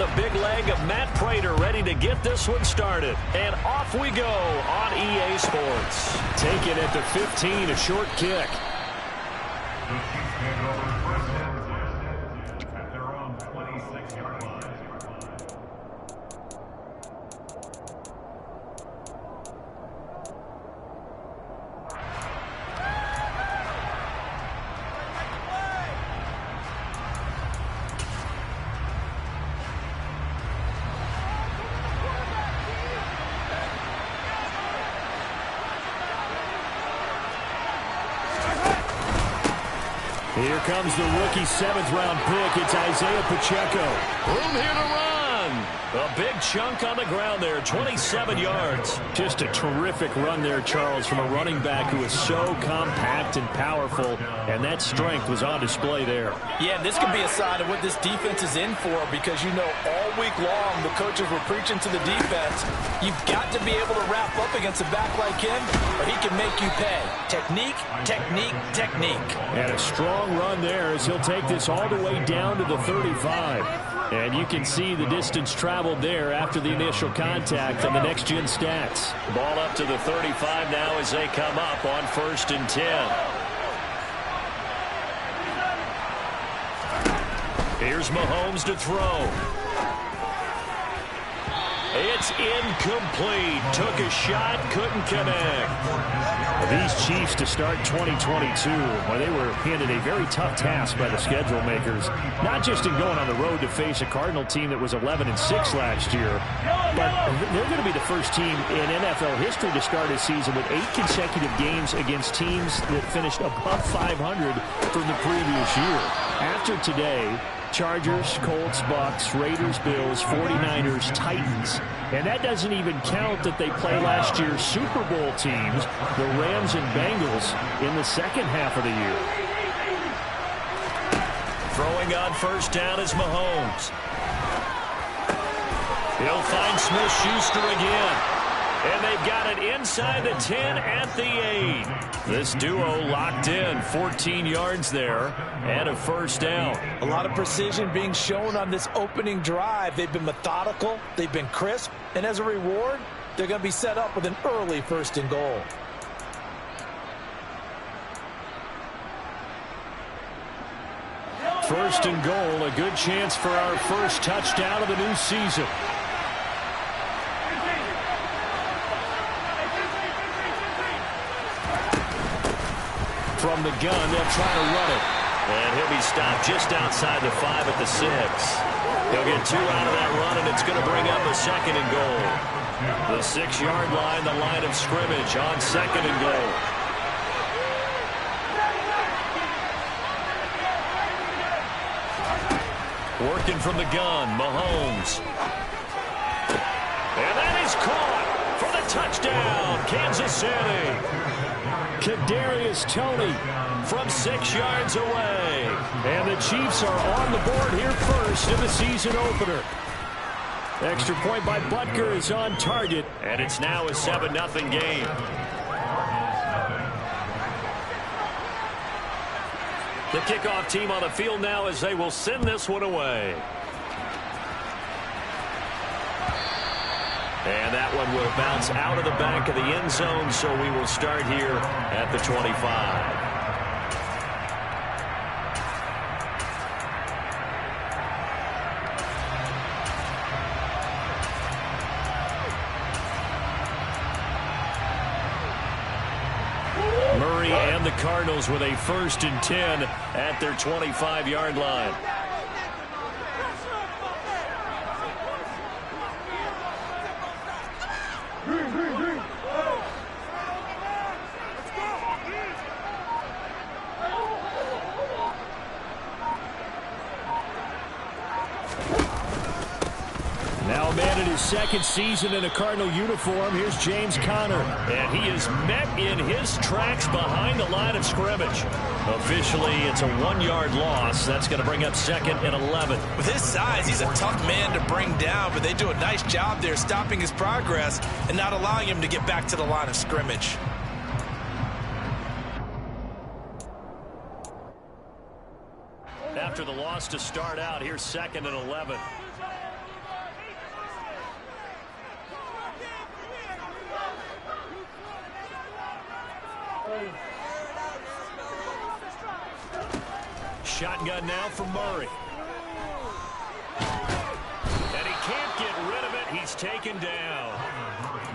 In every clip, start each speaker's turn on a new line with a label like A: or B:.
A: the big leg of Matt Prater ready to get this one started. And off we go on EA Sports.
B: Taken at the 15, a short kick. Here comes the rookie 7th-round pick. It's Isaiah Pacheco.
A: Room here to run. A big chunk on the ground there, 27 yards.
B: Just a terrific run there, Charles, from a running back who is so compact and powerful, and that strength was on display there.
C: Yeah, and this could be a sign of what this defense is in for, because you know all week long the coaches were preaching to the defense. You've got to be able to wrap up against a back like him, or he can make you pay. Technique, technique, technique.
B: And a strong run there as he'll take this all the way down to the 35. And you can see the distance traveled there after the initial contact on the next-gen stats.
A: Ball up to the 35 now as they come up on 1st and 10. Here's Mahomes to throw. It's incomplete. Took a shot, couldn't connect.
B: These Chiefs to start 2022, well, they were handed a very tough task by the schedule makers, not just in going on the road to face a Cardinal team that was 11-6 last year, but they're going to be the first team in NFL history to start a season with 8 consecutive games against teams that finished above 500 from the previous year. After today, Chargers, Colts, Bucks, Raiders, Bills, 49ers, Titans. And that doesn't even count that they play last year's Super Bowl teams, the Rams and Bengals, in the second half of the year.
A: Throwing on 1st down is Mahomes. He'll find Smith-Schuster again. And they've got it inside the 10 at the 8. This duo locked in, 14 yards there and a 1st down.
C: A lot of precision being shown on this opening drive. They've been methodical, they've been crisp, and as a reward, they're going to be set up with an early 1st and goal.
B: First and goal, a good chance for our first touchdown of the new season. From the gun, they'll try to run it.
A: And he'll be stopped just outside the 5 at the 6. He'll get 2 out of that run, and it's going to bring up a 2nd and goal. The 6-yard line, the line of scrimmage on 2nd and goal. Working from the gun, Mahomes. And that is caught for the touchdown, Kansas City.
B: Kadarius Toney
A: from 6 yards away.
B: And the Chiefs are on the board here first in the season opener. Extra point by Butker is on target.
A: And it's now a 7-0 game. The kickoff team on the field now as they will send this one away. And that one will bounce out of the back of the end zone, so we will start here at the 25. Murray and the Cardinals with a 1st and 10 at their 25-yard line.
B: Now a man in his 2nd season in a Cardinal uniform. Here's James Conner.
A: And he is met in his tracks behind the line of scrimmage. Officially, it's a 1-yard loss. That's going to bring up 2nd and 11.
C: With his size, he's a tough man to bring down, but they do a nice job there stopping his progress and not allowing him to get back to the line of scrimmage.
A: After the loss to start out, here's 2nd and 11. Shotgun now for Murray. And he can't get rid of it. He's taken down.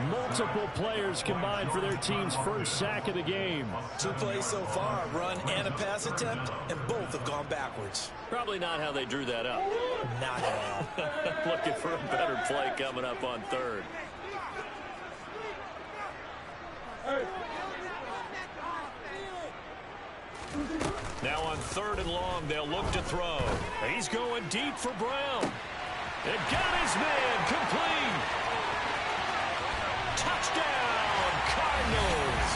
B: Multiple players combined for their team's first sack of the game.
C: 2 plays so far, a run and a pass attempt, and both have gone backwards.
A: Probably not how they drew that up.
C: Not at all.
A: Looking for a better play coming up on third. Now on 3rd and long, they'll look to throw. He's going deep for Brown. And got his man complete. Touchdown, Cardinals.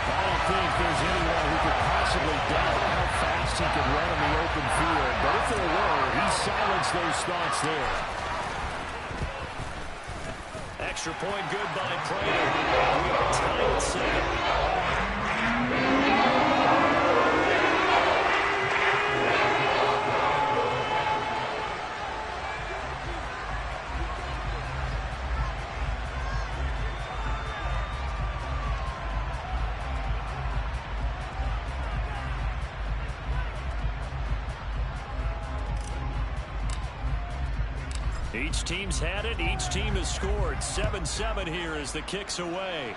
B: I don't think there's anyone who could possibly doubt how fast he could run in the open field. But if there were, he silenced those thoughts there.
A: Extra point good by Prater. We are tied at 7. Each team's had it. Each team has scored. 7-7 here as the kick's away.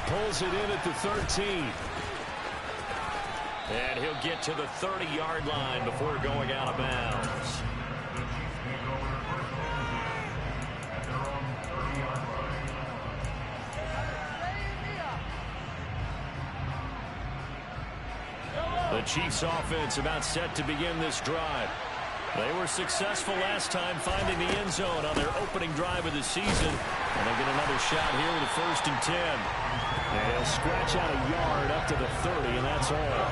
A: Pulls it in at the 13. And he'll get to the 30-yard line before going out of bounds. The Chiefs offense about set to begin this drive. They were successful last time finding the end zone on their opening drive of the season. And they'll get another shot here with a 1st and 10.
B: And he'll scratch out a yard up to the 30, and that's all.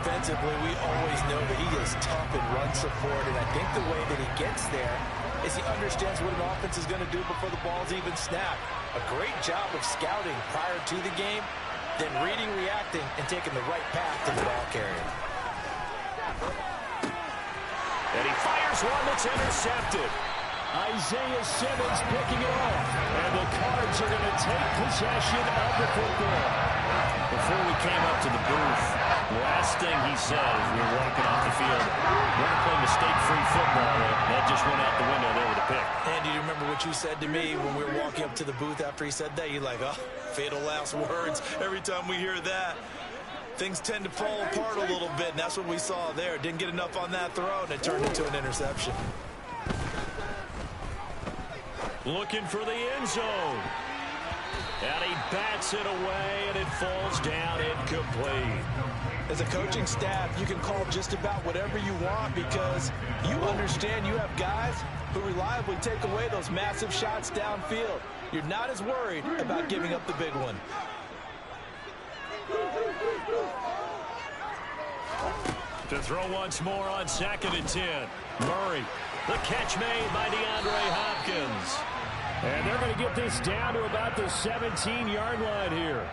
C: Defensively, we always know that he is tough in run support, and I think the way that he gets there is he understands what an offense is going to do before the ball's even snapped. A great job of scouting prior to the game, then reading, reacting, and taking the right path to the ball carrier.
A: And he fires one that's intercepted.
B: Isaiah Simmons picking it off.
A: And the Cards are going to take possession of the football. Before we came up to the booth, the last thing he said as we were walking off the field, we're going to play mistake-free football. That just went out the window there with a pick.
C: Andy, you remember what you said to me when we were walking up to the booth after he said that? You're like, oh, fatal last words. Every time we hear that, things tend to fall apart a little bit, and that's what we saw there. Didn't get enough on that throw, and it turned into an interception.
A: Looking for the end zone. And he bats it away, and it falls down incomplete.
C: As a coaching staff, you can call just about whatever you want because you understand you have guys who reliably take away those massive shots downfield. You're not as worried about giving up the big one.
A: To throw once more on 2nd and 10. Murray. The catch made by DeAndre Hopkins.
B: And they're going to get this down to about the 17-yard line here.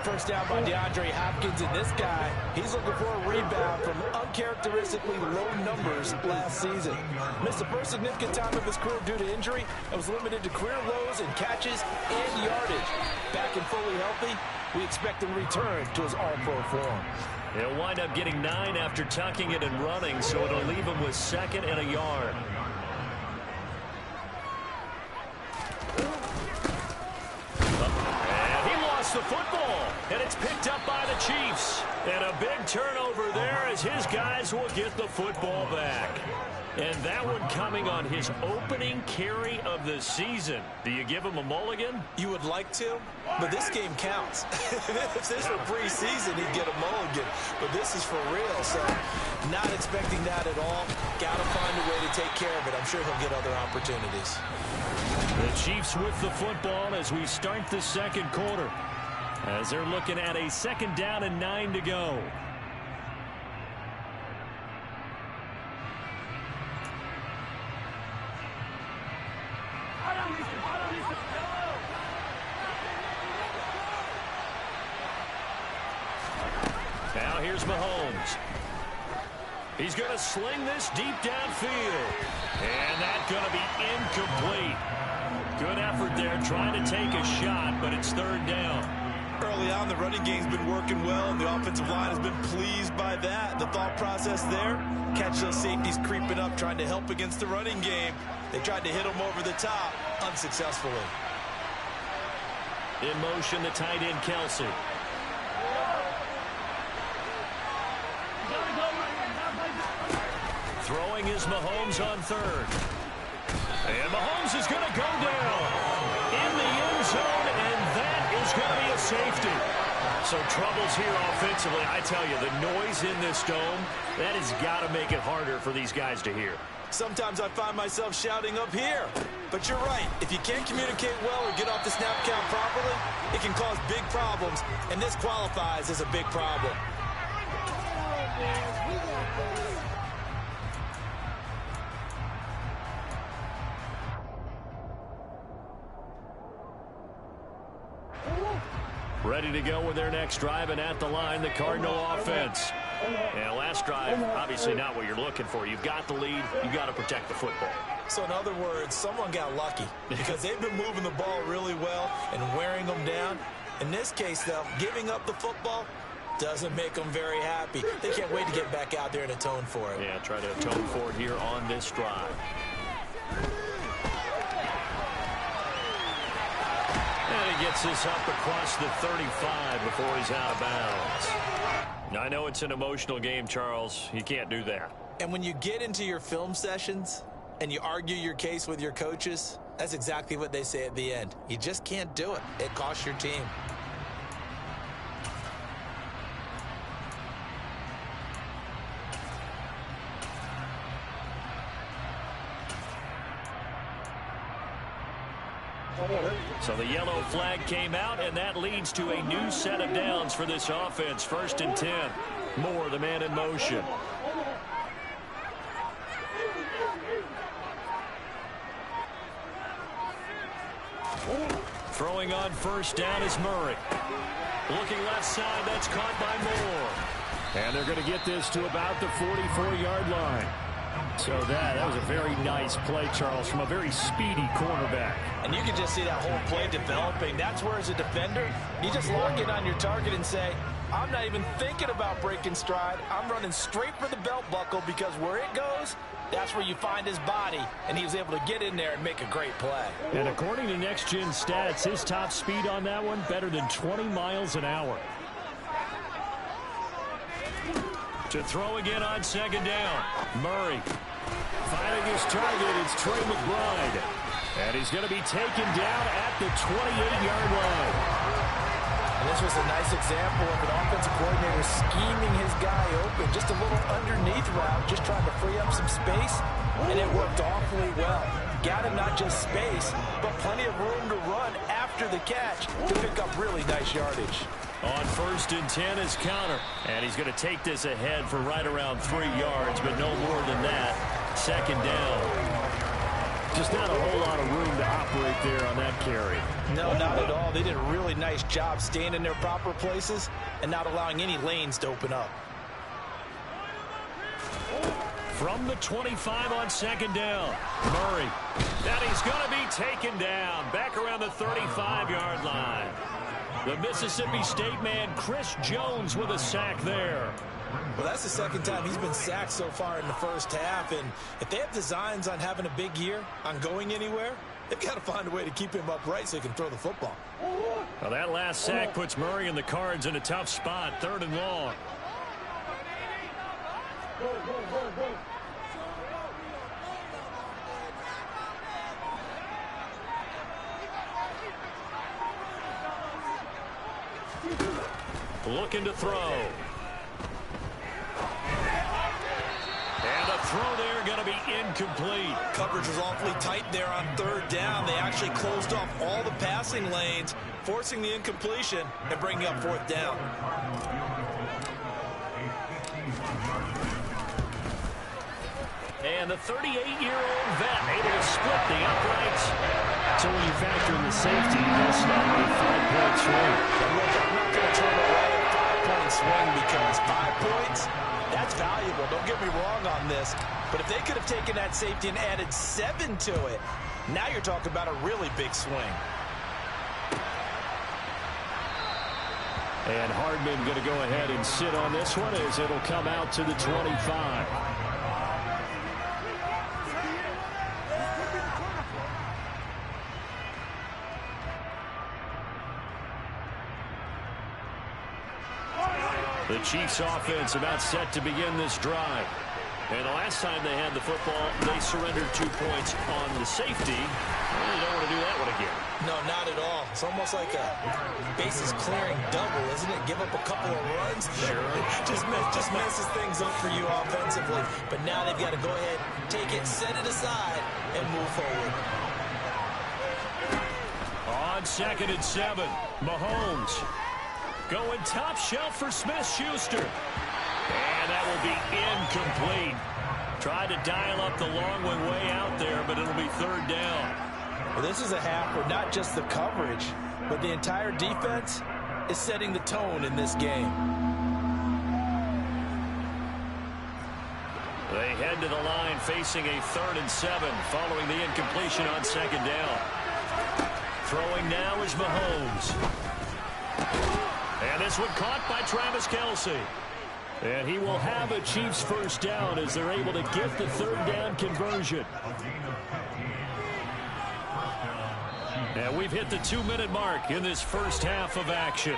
C: First down by DeAndre Hopkins, and this guy, he's looking for a rebound from uncharacteristically low numbers last season. Missed the first significant time of his career due to injury and was limited to career lows in catches and yardage. Back and fully healthy, we expect him to return to his all-pro form.
A: He'll wind up getting 9 after tucking it and running, so it'll leave him with 2nd and a yard. And he lost the football, and it's picked up by the Chiefs. And a big turnover there as his guys will get the football back. And that one coming on his opening carry of the season. Do you give him a mulligan?
C: You would like to, but this game counts. If this were preseason, he'd get a mulligan. But this is for real, so not expecting that at all. Got to find a way to take care of it. I'm sure he'll get other opportunities.
A: The Chiefs with the football as we start the 2nd quarter. As they're looking at a 2nd down and 9 to go. Now here's Mahomes. He's going to sling this deep downfield. And that's going to be incomplete. Good effort there trying to take a shot, but it's third down.
D: Early on, the running game's been working well, and the offensive line has been pleased by that. The thought process there, catch those safeties creeping up, trying to help against the running game. They tried to hit them over the top, unsuccessfully.
A: In motion, the tight end, Kelsey. Throwing is Mahomes on third. And Mahomes is going to go down in the end zone, and that is going to be a safety. So troubles here offensively. I tell you, the noise in this dome, that has got to make it harder for these guys to hear.
D: Sometimes I find myself shouting up here. But you're right. If you can't communicate well or get off the snap count properly, it can cause big problems, and this qualifies as a big problem.
A: Ready to go with their next drive, and at the line, the Cardinal offense. And last drive, obviously not what you're looking for. You've got the lead. You've got to protect the football.
D: So in other words, someone got lucky because they've been moving the ball really well and wearing them down. In this case, though, giving up the football doesn't make them very happy. They can't wait to get back out there and atone for it.
A: Yeah, try to atone for it here on this drive. And he gets this up across the 35 before he's out of bounds. Now, I know it's an emotional game, Charles. You can't do that.
D: And when you get into your film sessions and you argue your case with your coaches, that's exactly what they say at the end. You just can't do it. It costs your team.
A: So the yellow flag came out, and that leads to a new set of downs for this offense. 1st and 10. Moore, the man in motion. Throwing on 1st down is Murray. Looking left side, that's caught by Moore.
B: And they're going to get this to about the 44-yard line. So that was a very nice play, Charles, from a very speedy cornerback.
C: And you can just see that whole play developing. That's where, as a defender, you just lock in on your target and say, I'm not even thinking about breaking stride. I'm running straight for the belt buckle, because where it goes, that's where you find his body. And he was able to get in there and make a great play.
B: And according to Next Gen Stats, his top speed on that one, better than 20 miles an hour.
A: To throw again on 2nd down. Murray.
B: Finding his target, it's Trey McBride. And he's going to be taken down at the 28-yard line.
C: And this was a nice example of an offensive coordinator scheming his guy open. Just a little underneath route, just trying to free up some space. And it worked awfully well. Got him not just space, but plenty of room to run after the catch to pick up really nice yardage.
A: On 1st and 10 is counter. And he's going to take this ahead for right around 3 yards, but no more than that. 2nd down.
B: Just not a whole lot of room to operate there on that carry.
C: No, not at all. They did a really nice job staying in their proper places and not allowing any lanes to open up.
A: From the 25 on 2nd down. Murray. And he's going to be taken down back around the 35-yard line. The Mississippi State man, Chris Jones, with a sack there.
D: Well, that's the 2nd time he's been sacked so far in the first half. And if they have designs on having a big year, on going anywhere, they've got to find a way to keep him upright so he can throw the football.
A: Well, that last sack puts Murray and the Cards in a tough spot. 3rd and long. Looking to throw. And a throw there going to be incomplete.
D: Coverage was awfully tight there on 3rd down. They actually closed off all the passing lanes, forcing the incompletion and bringing up 4th down.
A: And the 38-year-old vet able to split the uprights.
B: So when you factor in the safety, that's not a 5-point swing.
D: Look, I'm not going to turn away a 5-point swing because 5 points, that's valuable. Don't get me wrong on this. But if they could have taken that safety and added 7 to it, Now you're talking about a really big swing.
B: And Hardman going to go ahead and sit on this one as it'll come out to the 25. The Chiefs offense about set to begin this drive. And the last time they had the football, they surrendered 2 points on the safety. Well, you don't want to do that one again.
D: No, not at all. It's almost like a bases clearing double, isn't it? Give up a couple of runs.
B: Sure.
D: just messes things up for you offensively. But now they've got to go ahead, take it, set it aside, and move forward.
A: On 2nd and 7, Mahomes going top shelf for Smith-Schuster. And that will be incomplete. Tried to dial up the long one way out there, but it'll be 3rd down.
D: Well, this is a half where not just the coverage, but the entire defense is setting the tone in this game.
A: They head to the line facing a 3rd and 7 following the incompletion on 2nd down. Throwing now is Mahomes. And this one caught by Travis Kelce. And he will have a Chiefs 1st down as they're able to get the 3rd down conversion. And we've hit the 2-minute mark in this first half of action.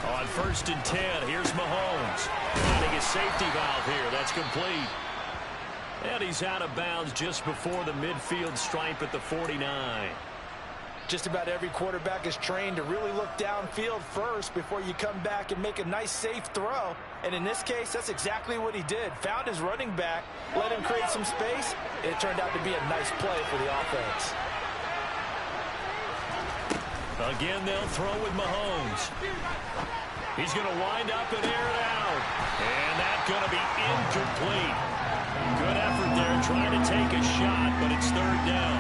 A: On 1st and 10, here's Mahomes. Finding his safety valve here. That's complete. And he's out of bounds just before the midfield stripe at the 49.
D: Just about every quarterback is trained to really look downfield first before you come back and make a nice, safe throw. And in this case, that's exactly what he did. Found his running back, let him create some space, and it turned out to be a nice play for the offense.
A: Again, they'll throw with Mahomes. He's going to wind up and air it out. And that's going to be incomplete. Good effort there trying to take a shot, but it's 3rd down.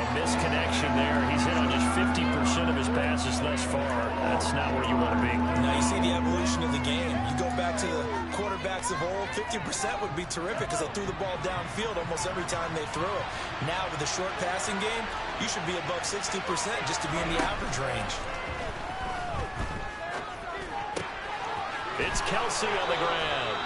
A: A misconnection there. He's hit on just 50% of his passes thus far. That's not where you want to be.
D: Now you see the evolution of the game. You go back to the quarterbacks of old, 50% would be terrific because they threw the ball downfield almost every time they threw it. Now with the short passing game, you should be above 60% just to be in the average range.
A: It's Kelce on the ground.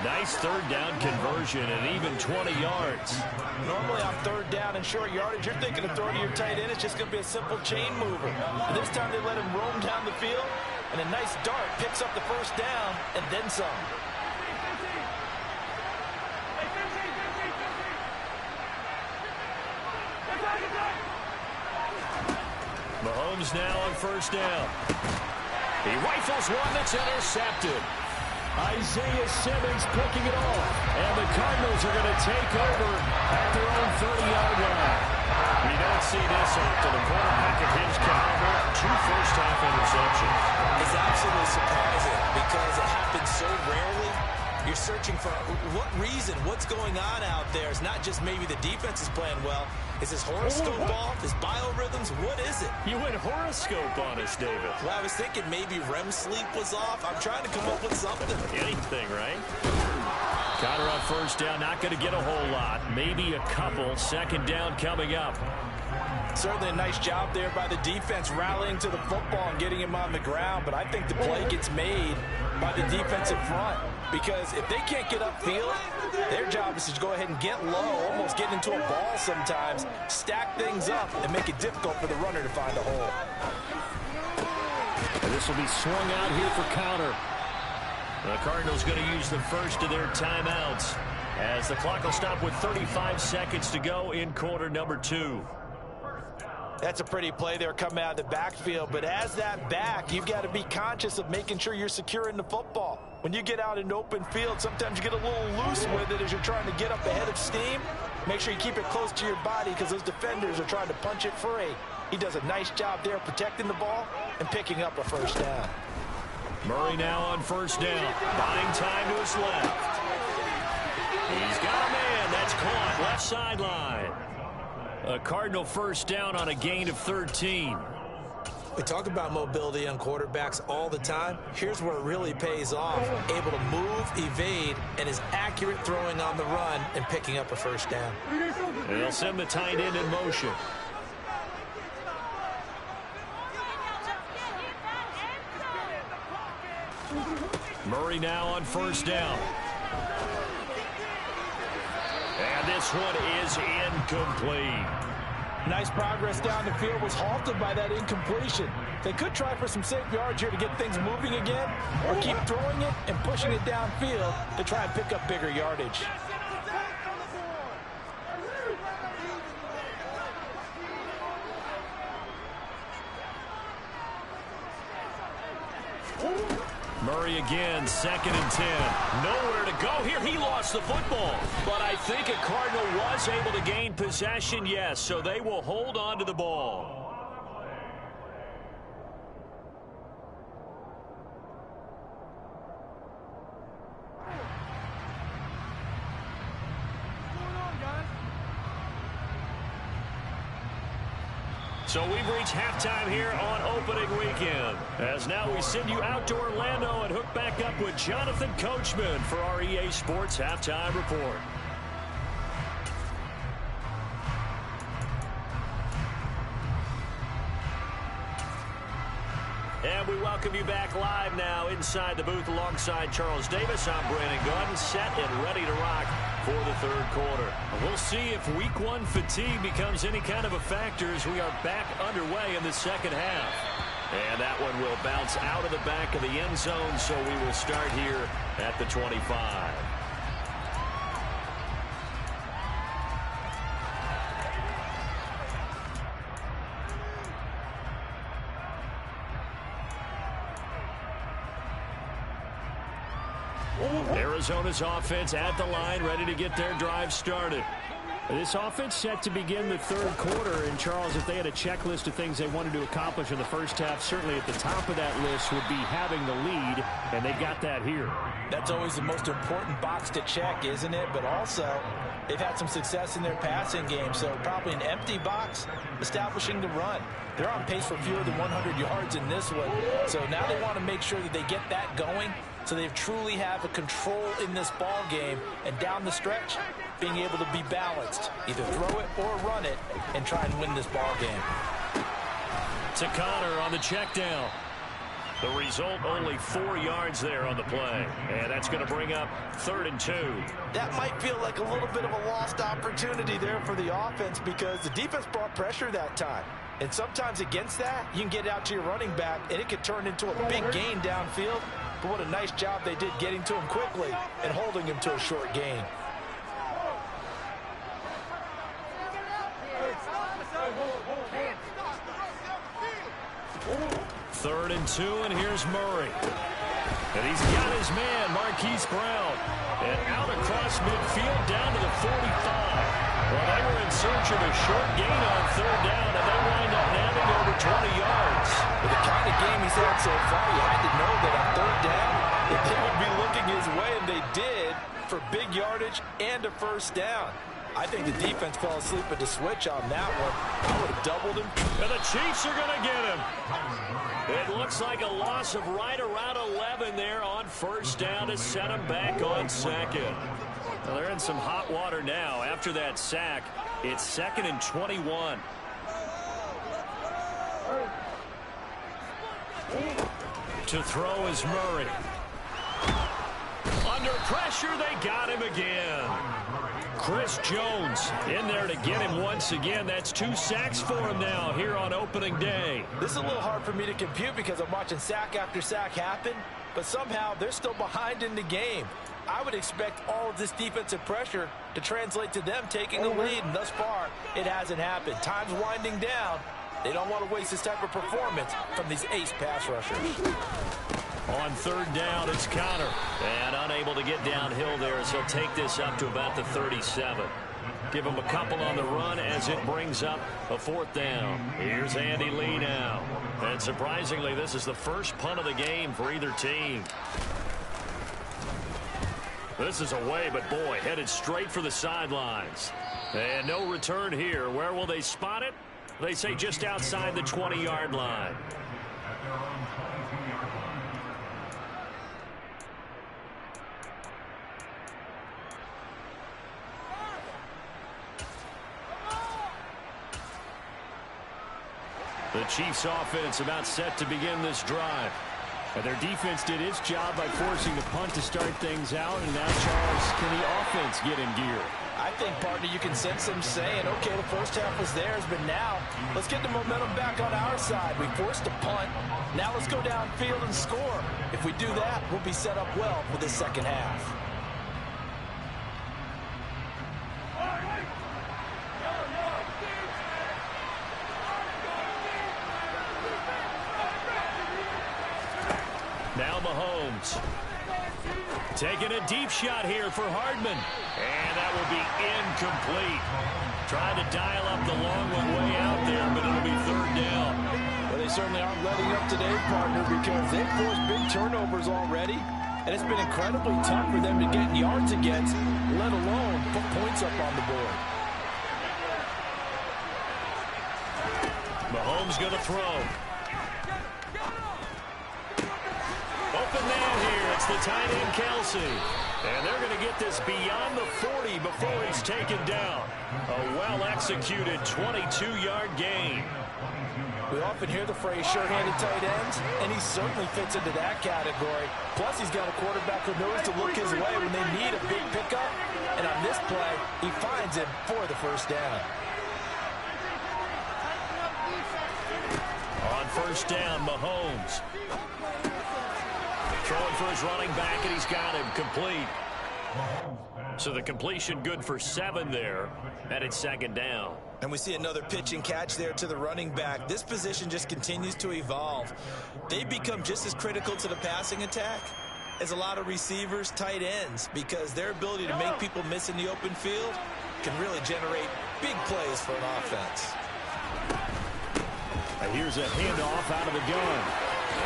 A: Nice 3rd down conversion and even 20 yards.
D: Normally on 3rd down and short yardage, you're thinking of throwing to your tight end. It's just going to be a simple chain mover. But this time they let him roam down the field, and a nice dart picks up the 1st down and then some.
A: Mahomes now on 1st down. He rifles one that's intercepted. Isaiah Simmons picking it off. And the Cardinals are going to take over at their own 30-yard line. You don't see this often. A quarterback of his caliber, 2 first-half interceptions.
D: It's absolutely surprising because it happens so rarely. You're searching for what reason, what's going on out there. It's not just maybe the defense is playing well. Is his horoscope off? His biorhythms? What is it?
A: You went horoscope on us, David.
D: Well, I was thinking maybe REM sleep was off. I'm trying to come up with something.
A: Anything, right? Counter on 1st down, not going to get a whole lot. Maybe a couple. 2nd down coming up.
D: Certainly a nice job there by the defense rallying to the football and getting him on the ground. But I think the play gets made by the defensive front. Because if they can't get upfield, their job is to go ahead and get low, almost get into a ball sometimes, stack things up, and make it difficult for the runner to find a hole.
A: And this will be swung out here for counter. The Cardinals going to use the first of their timeouts as the clock will stop with 35 seconds to go in quarter number 2.
D: That's a pretty play there coming out of the backfield, but as that back, you've got to be conscious of making sure you're securing the football. When you get out in open field, sometimes you get a little loose with it as you're trying to get up ahead of steam. Make sure you keep it close to your body because those defenders are trying to punch it free. He does a nice job there protecting the ball and picking up a 1st down.
A: Murray now on first down. Buying time to his left. He's got a man. That's caught. Left sideline. A Cardinal first down on a gain of 13.
D: We talk about mobility on quarterbacks all the time. Here's where it really pays off. Able to move, evade, and is accurate throwing on the run and picking up a first down.
A: They'll send the tight end in motion. Murray now on first down. And this one is incomplete.
C: Nice progress down the field, was halted by that incompletion. They could try for some safe yards here to get things moving again, or keep throwing it and pushing it downfield to try and pick up bigger yardage.
A: Murray again, 2nd and 10. Nowhere to go here. He lost the football. But I think a Cardinal was able to gain possession, yes, so they will hold on to the ball. So we've reached halftime here on opening weekend. As now we send you out to Orlando and hook back up with Jonathan Coachman for our EA Sports Halftime Report. And we welcome you back live now inside the booth alongside Charles Davis. I'm Brandon Gunn, set and ready to rock for the third quarter. We'll see if week one fatigue becomes any kind of a factor as we are back underway in the second half. And that one will bounce out of the back of the end zone, so we will start here at the 25. Arizona's offense at the line, ready to get their drive started.
B: This offense set to begin the third quarter. And, Charles, if they had a checklist of things they wanted to accomplish in the first half, certainly at the top of that list would be having the lead, and they got that here.
C: That's always the most important box to check, isn't it? But also, they've had some success in their passing game, so probably an empty box establishing the run. They're on pace for fewer than 100 yards in this one, so now they want to make sure that they get that going so they truly have a control in this ball game, and down the stretch, being able to be balanced. Either throw it or run it and try and win this ball game.
A: To Connor on the check down. The result, only 4 yards there on the play. And that's going to bring up 3rd and 2.
C: That might feel like a little bit of a lost opportunity there for the offense because the defense brought pressure that time. And sometimes against that, you can get out to your running back, and it could turn into a big gain downfield. But what a nice job they did getting to him quickly and holding him to a short gain.
A: Third and 2, and here's Murray. And he's got his man, Marquise Brown. And out across midfield down to the 45. Well, they were in search of a short gain on 3rd down, and they wind up nabbing over 20 yards.
C: With the kind of game he's had so far, you had to know that on 3rd down, that they would be looking his way, and they did, for big yardage and a first down. I think the defense fell asleep at the switch on that one. I would have doubled him.
A: And the Chiefs are going to get him. It looks like a loss of right around 11 there on first down to set him back on 2nd. Well, they're in some hot water now. After that sack, it's 2nd and 21. To throw is Murray. Under pressure, they got him again. Chris Jones in there to get him once again. That's 2 sacks for him now here on opening day.
C: This is a little hard for me to compute because I'm watching sack after sack happen, but somehow they're still behind in the game. I would expect all of this defensive pressure to translate to them taking a lead, and thus far, it hasn't happened. Time's winding down. They don't want to waste this type of performance from these ace pass rushers.
A: On 3rd down, it's Connor. And unable to get downhill there, as he'll take this up to about the 37. Give him a couple on the run as it brings up a 4th down. Here's Andy Lee now. And surprisingly, this is the first punt of the game for either team. This is away, but boy, headed straight for the sidelines. And no return here. Where will they spot it? They say just outside the 20-yard line. The Chiefs offense about set to begin this drive.
B: And their defense did its job by forcing the punt to start things out. And now, Charles, can the offense get in gear?
C: I think, partner, you can sense them saying, okay, the first half was theirs, but now let's get the momentum back on our side. We forced a punt. Now let's go downfield and score. If we do that, we'll be set up well for the second half.
A: Now Mahomes. Taking a deep shot here for Hardman. And that will be incomplete. Trying to dial up the long one way out there, but it'll be 3rd down.
C: Well, they certainly aren't letting up today, partner, because they've forced big turnovers already. And it's been incredibly tough for them to get yards against, let alone put points up on the board.
A: Mahomes going to throw. Open man here. It's the tight end, Kelsey. And they're going to get this beyond the 40 before he's taken down. A well-executed 22-yard gain.
C: We often hear the phrase sure-handed tight ends, and he certainly fits into that category. Plus, he's got a quarterback who knows to look his way when they need a big pickup. And on this play, he finds him for the 1st down.
A: On 1st down, Mahomes. Throwing for his running back, and he's got him complete. So the completion good for 7 there, and it's 2nd down.
D: And we see another pitch and catch there to the running back. This position just continues to evolve. They become just as critical to the passing attack as a lot of receivers, tight ends, because their ability to make people miss in the open field can really generate big plays for an offense.
B: And here's a handoff out of the gun.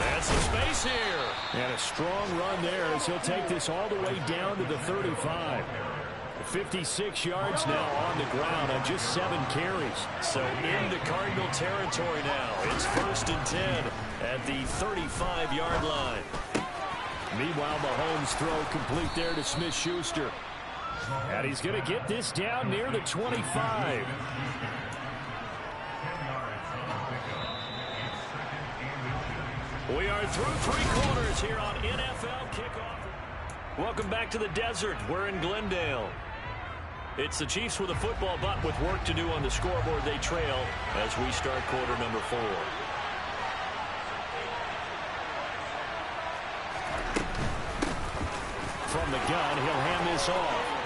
A: That's some space here.
B: And a strong run there as he'll take this all the way down to the 35. 56 yards now on the ground on just 7 carries.
A: So into Cardinal territory now. It's 1st and 10 at the 35-yard line.
B: Meanwhile, Mahomes' throw complete there to Smith-Schuster. And he's going to get this down near the 25.
A: We are through 3 quarters here on NFL Kickoff. Welcome back to the desert. We're in Glendale. It's the Chiefs with a football, but with work to do on the scoreboard, they trail as we start quarter number 4.
B: From the gun, he'll hand this off.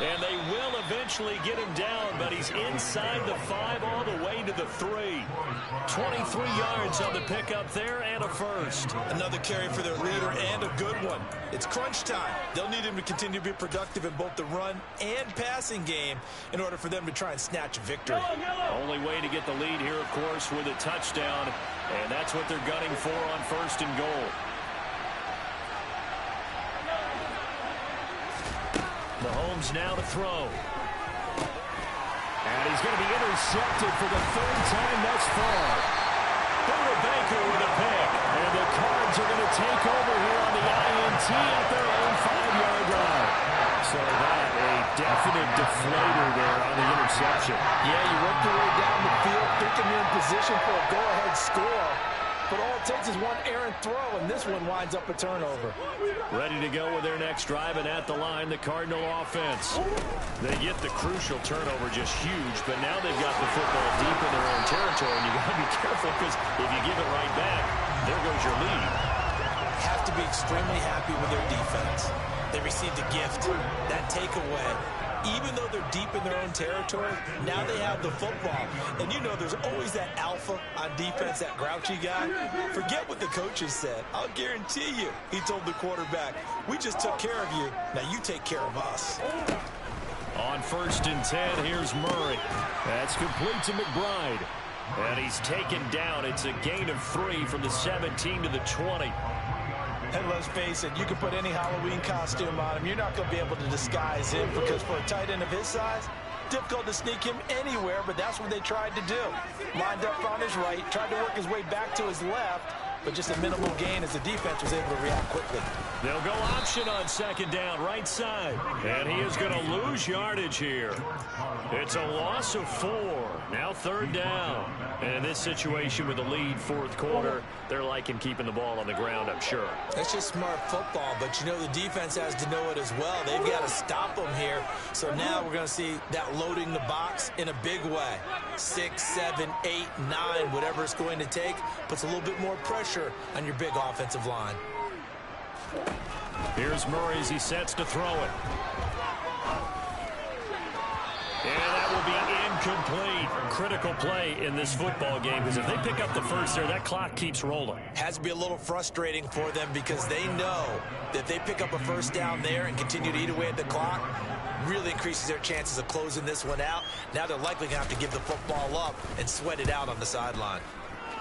A: And they will eventually get him down, but he's inside the 5 all the way to the 3. 23 yards on the pickup there and a 1st.
D: Another carry for their leader and a good one. It's crunch time. They'll need him to continue to be productive in both the run and passing game in order for them to try and snatch a victory.
A: Only way to get the lead here, of course, with a touchdown, and that's what they're gunning for on 1st and goal. Mahomes now to throw.
B: And he's going to be intercepted for the 3rd time thus far.
A: Buda Baker with a pick.
B: And the Cards are going to take over here on the INT at their own 5-yard line. So that a definite deflator there on the interception.
C: Yeah, you work your way down the field thinking you're in position for a go-ahead score. But all it takes is one errant throw, and this one winds up a turnover.
A: Ready to go with their next drive, and at the line, the Cardinal offense. They get the crucial turnover, just huge, but now they've got the football deep in their own territory, and you got to be careful because if you give it right back, there goes your lead.
D: Have to be extremely happy with their defense. They received a gift. That takeaway even though they're deep in their own territory, now they have the football. And you know there's always that alpha on defense, that grouchy guy. Forget what the coaches said. I'll guarantee you, he told the quarterback, we just took care of you. Now you take care of us.
B: On 1st and 10, here's Murray. That's complete to McBride. And he's taken down. It's a gain of 3 from the 17 to the 20.
C: And let's face it, you can put any Halloween costume on him. You're not going to be able to disguise him because for a tight end of his size, difficult to sneak him anywhere, but that's what they tried to do. Lined up on his right, tried to work his way back to his left, but just a minimal gain as the defense was able to react quickly.
B: They'll go option on 2nd down, right side. And he is going to lose yardage here. It's a loss of 4. Now 3rd down. And in this situation with the lead 4th quarter, they're liking keeping the ball on the ground, I'm sure.
D: That's just smart football, but you know the defense has to know it as well. They've got to stop them here. So now we're going to see that loading the box in a big way. 6, 7, 8, 9, whatever it's going to take, puts a little bit more pressure on your big offensive line.
B: Here's Murray as he sets to throw it. And that will be incomplete. Critical play in this football game because if they pick up the first there, that clock keeps rolling.
D: Has to be a little frustrating for them because they know that if they pick up a first down there and continue to eat away at the clock, really increases their chances of closing this one out. Now they're likely going to have to give the football up and sweat it out on the sideline.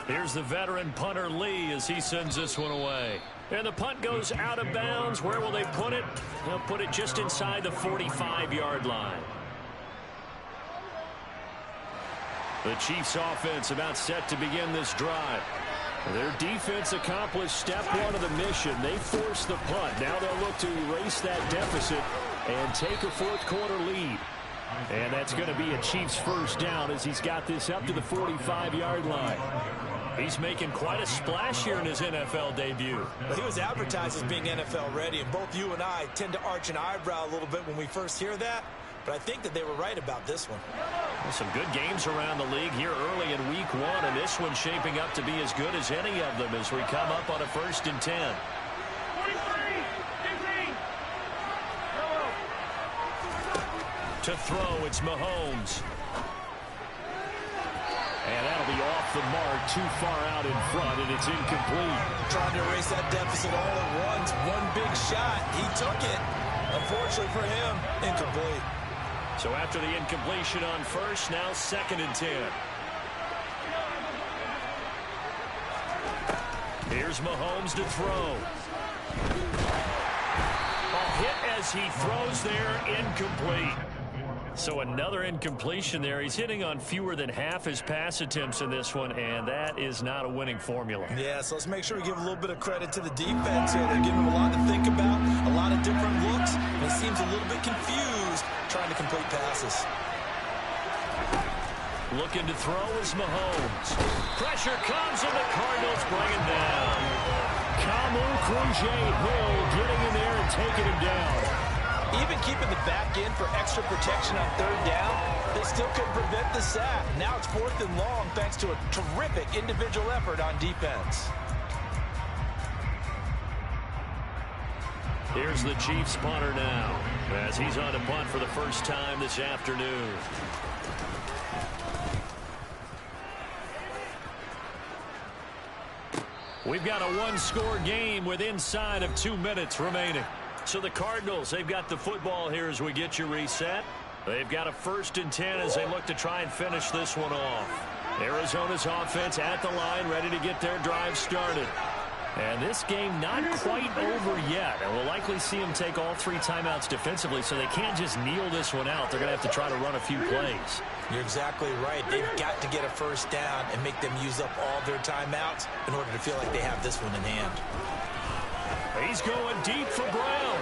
B: Here's the veteran punter Lee as he sends this one away. And the punt goes out of bounds. Where will they put it? They'll put it just inside the 45-yard line. The Chiefs offense about set to begin this drive. Their defense accomplished step 1 of the mission. They forced the punt. Now they'll look to erase that deficit and take a 4th quarter lead. And that's going to be a Chiefs first down as he's got this up to the 45-yard line. He's making quite a splash here in his NFL debut.
D: Well, he was advertised as being NFL ready, and both you and I tend to arch an eyebrow a little bit when we first hear that. But I think that they were right about this one.
B: Well, some good games around the league here early in week 1, and this one's shaping up to be as good as any of them as we come up on a 1st and 10. To throw, it's Mahomes. And that'll be off the mark, too far out in front, and it's incomplete.
D: Trying to erase that deficit all at once. One big shot. He took it. Unfortunately for him, incomplete.
B: So after the incompletion on 1st, now 2nd and 10. Here's Mahomes to throw. A hit as he throws there, incomplete. So another incompletion there. He's hitting on fewer than half his pass attempts in this one, and that is not a winning formula.
D: Yeah, so let's make sure we give a little bit of credit to the defense here. They're giving him a lot to think about, a lot of different looks, and he seems a little bit confused trying to complete passes.
B: Looking to throw is Mahomes. Pressure comes, and the Cardinals bring him down. Kamu Krujay-Hill getting in there and taking him down.
C: Even keeping the back end for extra protection on 3rd down, they still couldn't prevent the sack. Now it's 4th and long thanks to a terrific individual effort on defense.
B: Here's the Chiefs punter now as he's on a punt for the first time this afternoon. We've got a 1-score game with inside of 2 minutes remaining. So the Cardinals, they've got the football here as we get you reset. They've got a 1st and 10 as they look to try and finish this one off. Arizona's offense at the line, ready to get their drive started. And this game not quite over yet. And we'll likely see them take all 3 timeouts defensively, so they can't just kneel this one out. They're going to have to try to run a few plays.
D: You're exactly right. They've got to get a first down and make them use up all their timeouts in order to feel like they have this one in hand.
B: He's going deep for Brown.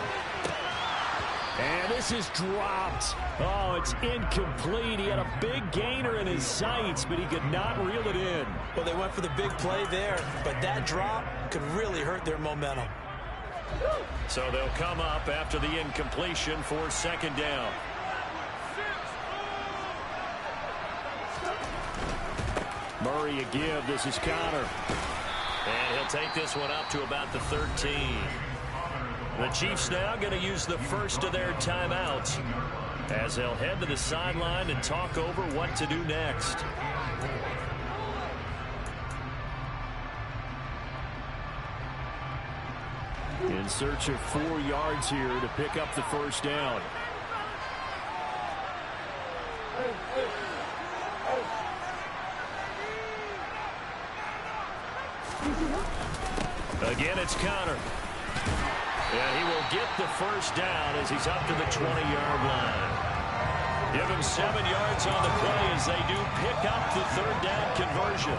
B: And this is dropped. Oh, it's incomplete. He had a big gainer in his sights, but he could not reel it in.
D: Well, they went for the big play there, but that drop could really hurt their momentum.
B: So they'll come up after the incompletion for 2nd down. Murray a give. This is Connor. And he'll take this one up to about the 13. The Chiefs now going to use the first of their timeouts.
A: as they'll head to the sideline and talk over what to do next. In search of 4 yards here to pick up the first down. Again, it's Connor. And he will get the first down as he's up to the 20-yard line. Give him 7 yards on the play as they do pick up the third down conversion.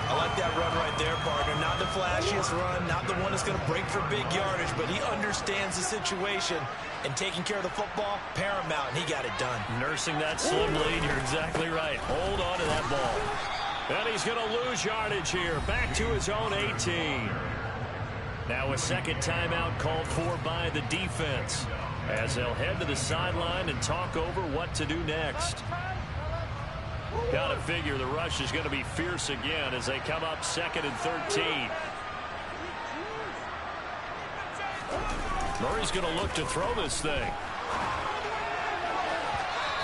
D: I like that run right there, partner. Not the flashiest run, not the one that's going to break for big yardage, but he understands the situation, and taking care of the football, paramount, and he got it done.
A: Nursing that slim lead, you're exactly right. Hold on to that ball. And he's going to lose yardage here, back to his own 18. Now a second timeout called for by the defense, as they'll head to the sideline and talk over what to do next. Got to figure the rush is going to be fierce again as they come up 2nd and 13. Murray's going to look to throw this thing.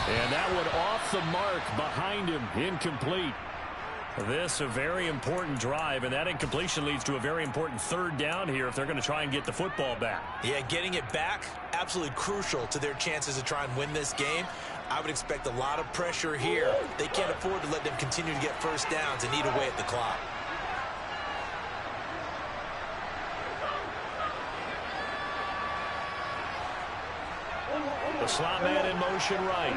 A: And that one off the mark behind him, incomplete. This a very important drive, and that incompletion leads to a very important third down here if they're going to try and get the football back.
D: Yeah, getting it back, absolutely crucial to their chances to try and win this game. I would expect a lot of pressure here. They can't afford to let them continue to get first downs and eat away at the clock.
A: The slot man in motion right.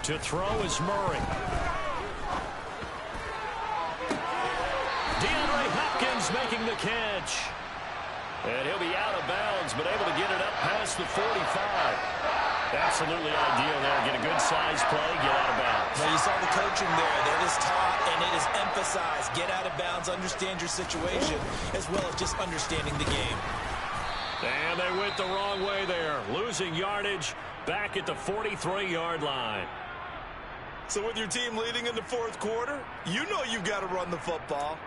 A: To throw is Murray. DeAndre Hopkins making the catch. And he'll be out of bounds, but able to get it up past the 45. Absolutely ideal there. Get a good size play, get out of bounds.
D: Now you saw the coaching there. That is taught and it is emphasized. Get out of bounds, understand your situation, as well as just understanding the game.
A: And they went the wrong way there. Losing yardage back at the 43-yard line.
D: So with your team leading in the fourth quarter, you know you've got to run the football.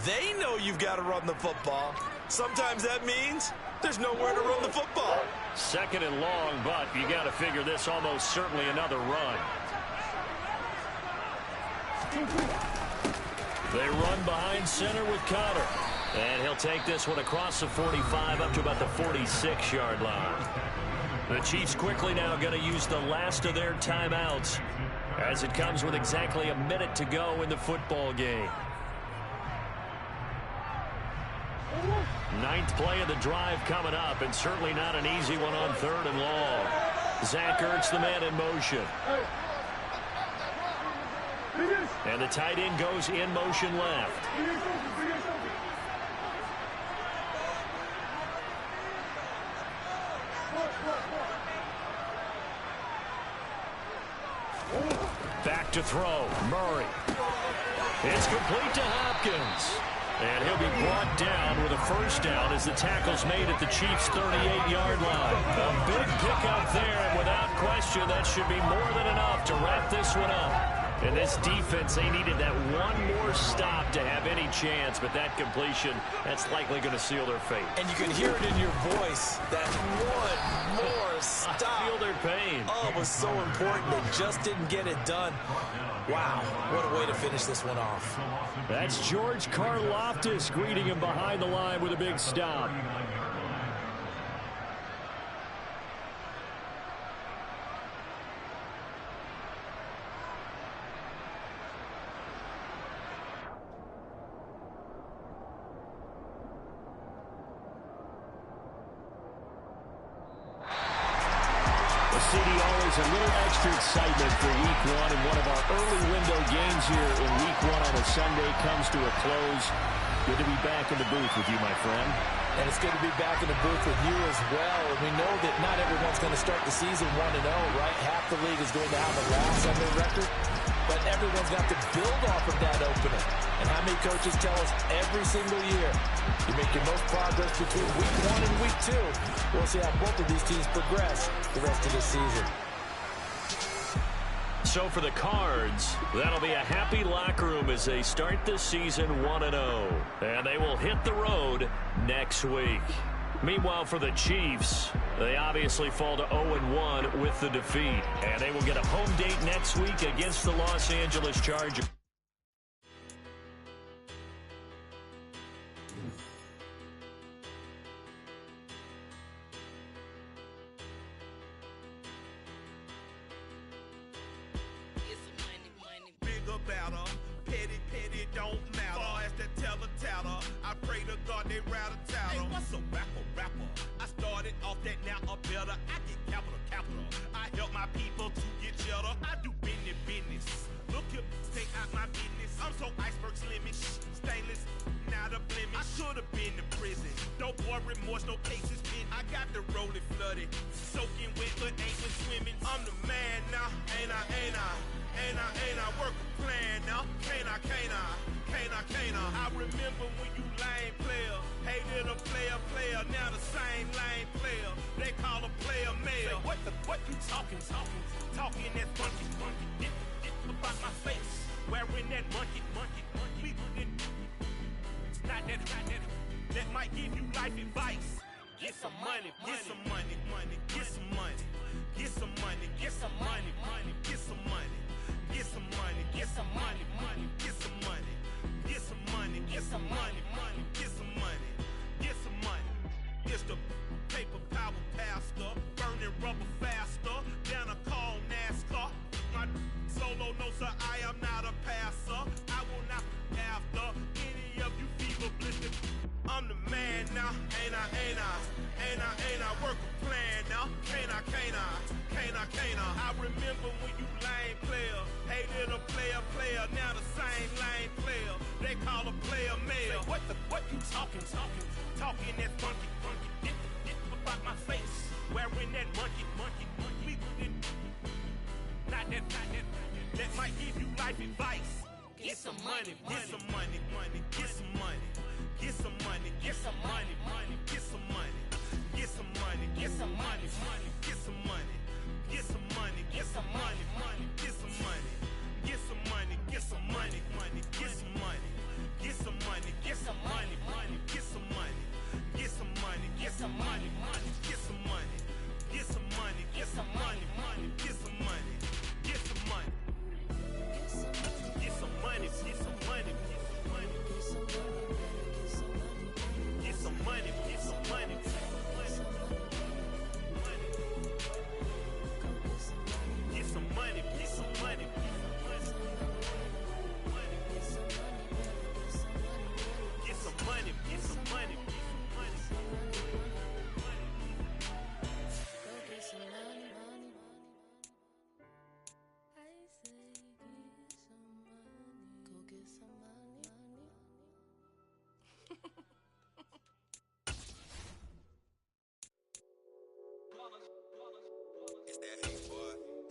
D: They know you've got to run the football. Sometimes that means there's nowhere to run the football.
A: 2nd and long, but you got to figure this almost certainly another run. They run behind center with Connor. And he'll take this one across the 45 up to about the 46-yard line. The Chiefs quickly now going to use the last of their timeouts, as it comes with exactly a minute to go in the football game. 9th play of the drive coming up, and certainly not an easy one on 3rd and long. Zach Ertz, the man in motion. And the tight end goes in motion left. Back to throw, Murray. It's complete to Hopkins. And he'll be brought down with a first down as the tackle's made at the Chiefs' 38-yard line. A big pickup there, and without question, that should be more than enough to wrap this one up. And this defense, they needed that one more stop to have any chance, but that completion, that's likely going to seal their fate.
D: And you can hear it in your voice, that one more stop.
A: I feel their pain.
D: Oh, it was so important. They just didn't get it done. Wow, what a way to finish this one off.
A: That's George Karlaftis greeting him behind the line with a big stop. A little extra excitement for week one, and one of our early window games here in week one on a Sunday comes to a close. Good to be back in the booth with you, my friend.
D: And it's good to be back in the booth with you as well. And we know that not everyone's going to start the season 1-0, right? Half the league is going to have a loss on their record, but everyone's got to build off of that opening. And how many coaches tell us every single year, you make your most progress between week 1 and week 2. We'll see how both of these teams progress the rest of the season.
A: So for the Cards, that'll be a happy locker room as they start this season 1-0. And they will hit the road next week. Meanwhile, for the Chiefs, they obviously fall to 0-1 with the defeat. And they will get a home date next week against the Los Angeles Chargers.
E: I pray to God they rather tattle. Hey, what's a rapper? I started off that, now I'm better. I get capital. I help my people to get cheddar. I do business. Look here, stay out my business. I'm so iceberg slimming, stainless, not a blemish. I should have been to prison. Don't boy remorse, no cases pinned. I got the rolling flooded, soaking wet, but ain't been swimming. I'm the man now, ain't I? Work a plan now, can't I? I remember when you lame player, hated a player, now the same lame player. They call a player male. What you talking that funky, get about my face, wearing that monkey. We didn't, not that might give you life advice. Get some money. It's the paper power pastor, burning rubber faster, down a call NASCAR. My solo, no sir, I am not a passer. I will not after any of you fever blistered. I'm the man now, ain't I? Work a plan now, can't I? I remember when you lame player, hated a player, now the same lame player. They call a player male. What you talking that funky, get about my face, wearing that monkey. We didn't, not that might give you life advice. Get some money.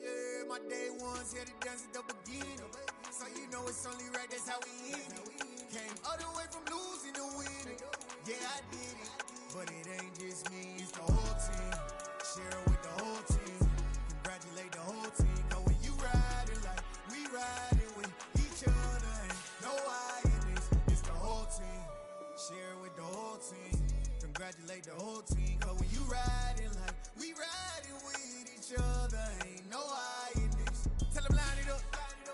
F: Yeah, my day ones here to dance at the beginning. So you know it's only right, that's how we end it. Came all the way from losing to winning. Yeah, I did it. But it ain't just me, it's the whole team. Share it with the whole team. Congratulate the whole team. Cause when you riding like we riding with each other, ain't no I in this. It's the whole team. Share it with the whole team. Congratulate the whole team. Cause when you riding like we riding with each other, ain't no I in this. Tell them line it up.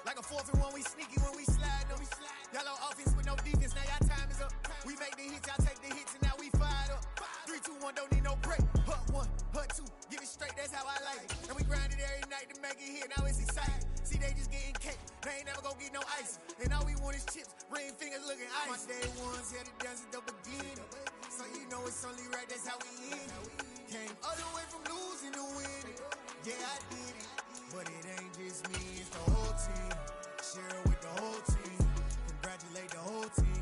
F: Like a 4th and 1, we sneaky when we slide them. Y'all on offense with no defense, now y'all time is up. We make the hits, y'all take the hits, and now we fired up. 3, 2, 1, don't need no break. Hut 1, hut 2, give it straight, that's how I like it. And we grind it every night to make it hit, now it's exciting. See, they just getting cake, they ain't never gonna get no ice. And all we want is chips, ring fingers looking ice. My day ones here to dance at the beginning. So you know it's only right, that's how we end it. Came all the way from losing to winning. Yeah, I did it. But it ain't just me, it's the whole team. Share it with the whole team. Congratulate the whole team.